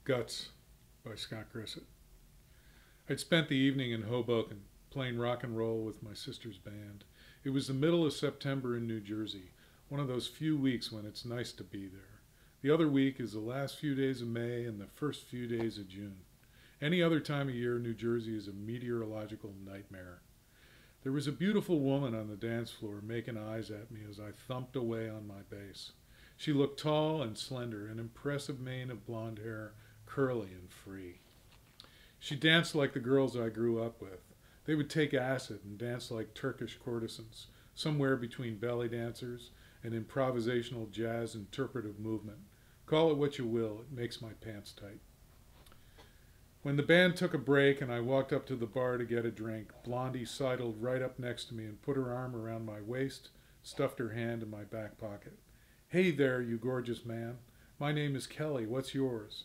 Guts by Scott Gressitt. I'd spent the evening in Hoboken, playing rock and roll with my sister's band. It was the middle of September in New Jersey, one of those few weeks when it's nice to be there. The other week is the last few days of May and the first few days of June. Any other time of year, New Jersey is a meteorological nightmare. There was a beautiful woman on the dance floor making eyes at me as I thumped away on my bass. She looked tall and slender, an impressive mane of blonde hair, curly and free. She danced like the girls I grew up with. They would take acid and dance like Turkish courtesans, somewhere between belly dancers and improvisational jazz interpretive movement. Call it what you will, it makes my pants tight. When the band took a break and I walked up to the bar to get a drink, Blondie sidled right up next to me and put her arm around my waist, stuffed her hand in my back pocket. "Hey there, you gorgeous man. My name is Kelly. What's yours?"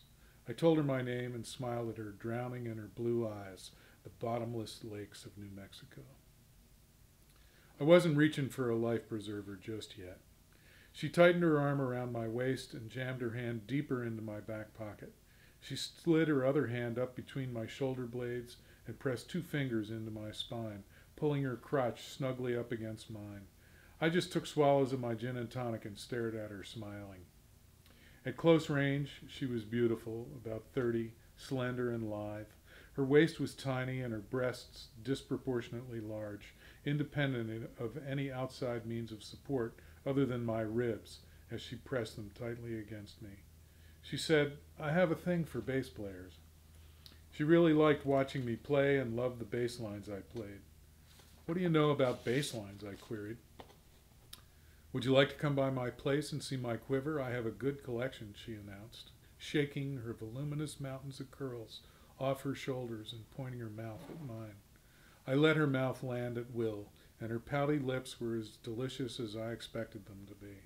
I told her my name and smiled at her, drowning in her blue eyes, the bottomless lakes of New Mexico. I wasn't reaching for a life preserver just yet. She tightened her arm around my waist and jammed her hand deeper into my back pocket. She slid her other hand up between my shoulder blades and pressed two fingers into my spine, pulling her crotch snugly up against mine. I just took swallows of my gin and tonic and stared at her, smiling. At close range, she was beautiful, about 30, slender and lithe. Her waist was tiny and her breasts disproportionately large, independent of any outside means of support other than my ribs as she pressed them tightly against me. She said, "I have a thing for bass players." She really liked watching me play and loved the bass lines I played. "What do you know about bass lines?" I queried. "Would you like to come by my place and see my quiver? I have a good collection," she announced, shaking her voluminous mountains of curls off her shoulders and pointing her mouth at mine. I let her mouth land at will, and her pouty lips were as delicious as I expected them to be.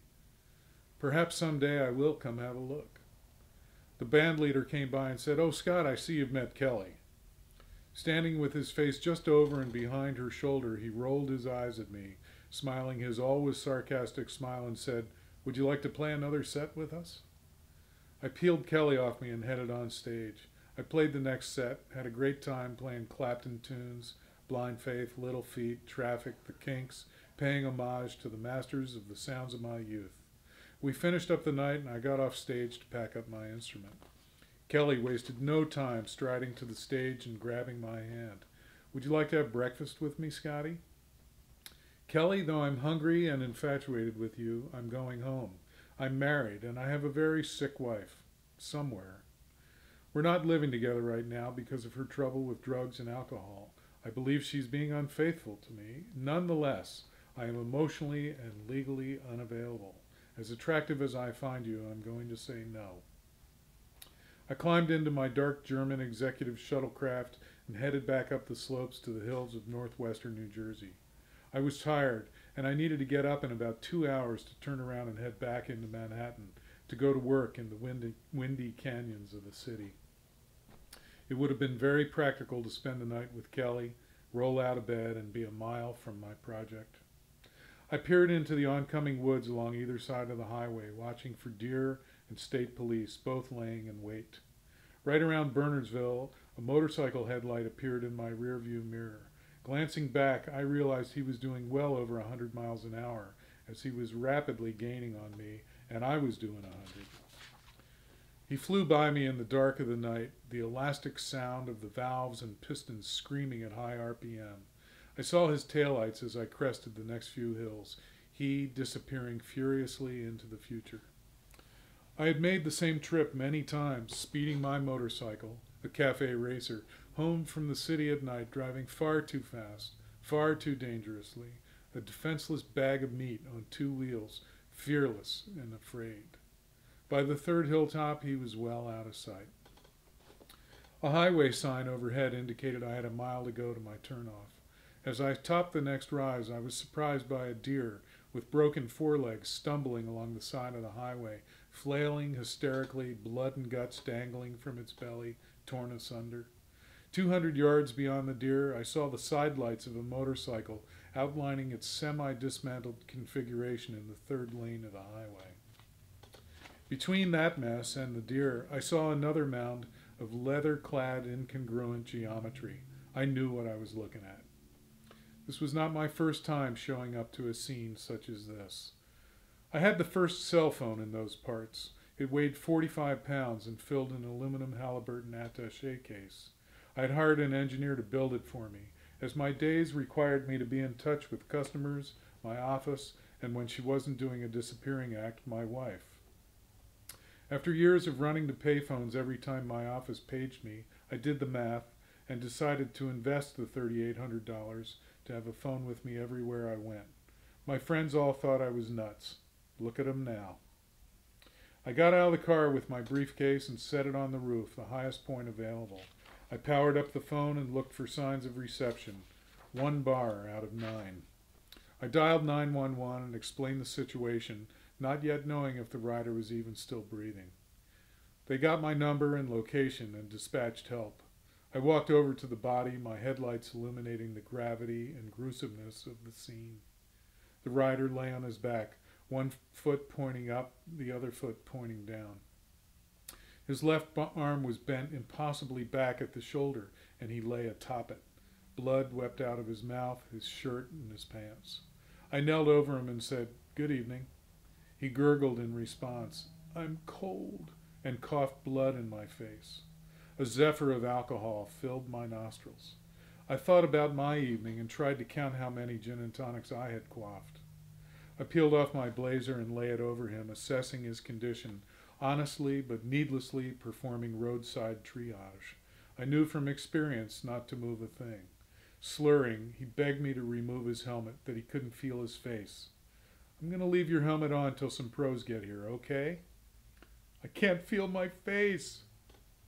"Perhaps someday I will come have a look." The band leader came by and said, "Oh, Scott, I see you've met Kelly." Standing with his face just over and behind her shoulder, he rolled his eyes at me, smiling his always sarcastic smile, and said, "Would you like to play another set with us?" I peeled Kelly off me and headed on stage. I played the next set, had a great time playing Clapton tunes, Blind Faith, Little Feat, Traffic, The Kinks, paying homage to the masters of the sounds of my youth. We finished up the night and I got off stage to pack up my instrument. Kelly wasted no time striding to the stage and grabbing my hand. "Would you like to have breakfast with me, Scotty?" "Kelly, though I'm hungry and infatuated with you, I'm going home. I'm married and I have a very sick wife. Somewhere. We're not living together right now because of her trouble with drugs and alcohol. I believe she's being unfaithful to me. Nonetheless, I am emotionally and legally unavailable. As attractive as I find you, I'm going to say no." I climbed into my dark German executive shuttlecraft and headed back up the slopes to the hills of northwestern New Jersey. I was tired, and I needed to get up in about 2 hours to turn around and head back into Manhattan to go to work in the windy canyons of the city. It would have been very practical to spend the night with Kelly, roll out of bed, and be a mile from my project. I peered into the oncoming woods along either side of the highway, watching for deer and state police, both laying in wait. Right around Bernardsville, a motorcycle headlight appeared in my rearview mirror. Glancing back, I realized he was doing well over 100 miles an hour as he was rapidly gaining on me, and I was doing 100. He flew by me in the dark of the night, the elastic sound of the valves and pistons screaming at high RPM. I saw his taillights as I crested the next few hills, he disappearing furiously into the future. I had made the same trip many times, speeding my motorcycle, a cafe racer, home from the city at night, driving far too fast, far too dangerously, a defenseless bag of meat on two wheels, fearless and afraid. By the third hilltop, he was well out of sight. A highway sign overhead indicated I had a mile to go to my turnoff. As I topped the next rise, I was surprised by a deer with broken forelegs stumbling along the side of the highway, flailing hysterically, blood and guts dangling from its belly, torn asunder. 200 yards beyond the deer, I saw the side lights of a motorcycle outlining its semi-dismantled configuration in the third lane of the highway. Between that mess and the deer, I saw another mound of leather-clad incongruent geometry. I knew what I was looking at. This was not my first time showing up to a scene such as this. I had the first cell phone in those parts. It weighed 45 pounds and filled an aluminum Halliburton attaché case. I had hired an engineer to build it for me, as my days required me to be in touch with customers, my office, and when she wasn't doing a disappearing act, my wife. After years of running to payphones every time my office paged me, I did the math and decided to invest the $3,800 to have a phone with me everywhere I went. My friends all thought I was nuts. Look at them now. I got out of the car with my briefcase and set it on the roof, the highest point available. I powered up the phone and looked for signs of reception. 1 bar out of 9. I dialed 911 and explained the situation, not yet knowing if the rider was even still breathing. They got my number and location and dispatched help. I walked over to the body, my headlights illuminating the gravity and gruesomeness of the scene. The rider lay on his back, one foot pointing up, the other foot pointing down. His left arm was bent impossibly back at the shoulder, and he lay atop it. Blood wept out of his mouth, his shirt, and his pants. I knelt over him and said, "Good evening." He gurgled in response, "I'm cold," and coughed blood in my face. A zephyr of alcohol filled my nostrils. I thought about my evening and tried to count how many gin and tonics I had quaffed. I peeled off my blazer and lay it over him, assessing his condition, honestly but needlessly performing roadside triage. I knew from experience not to move a thing. Slurring, he begged me to remove his helmet, that he couldn't feel his face. "I'm going to leave your helmet on till some pros get here, okay?" "I can't feel my face."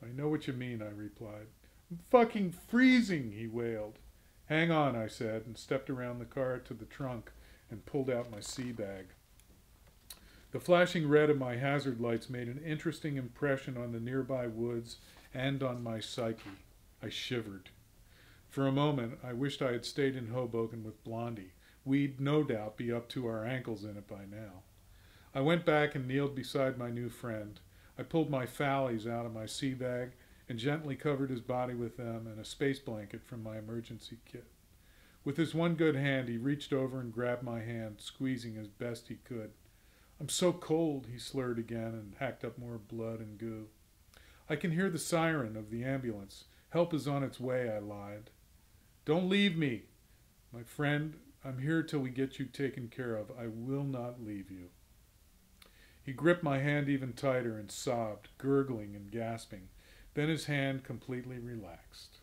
"I know what you mean," I replied. "I'm fucking freezing," he wailed. "Hang on," I said, and stepped around the car to the trunk and pulled out my sea bag. The flashing red of my hazard lights made an interesting impression on the nearby woods and on my psyche. I shivered. For a moment, I wished I had stayed in Hoboken with Blondie. We'd no doubt be up to our ankles in it by now. I went back and kneeled beside my new friend. I pulled my fallies out of my sea bag and gently covered his body with them and a space blanket from my emergency kit. With his one good hand, he reached over and grabbed my hand, squeezing as best he could. "I'm so cold," he slurred again and hacked up more blood and goo. "I can hear the siren of the ambulance. Help is on its way," I lied. "Don't leave me." "My friend, I'm here till we get you taken care of. I will not leave you." He gripped my hand even tighter and sobbed, gurgling and gasping. Then his hand completely relaxed.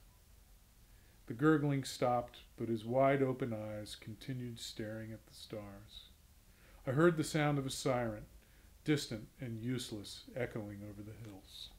The gurgling stopped, but his wide-open eyes continued staring at the stars. I heard the sound of a siren, distant and useless, echoing over the hills.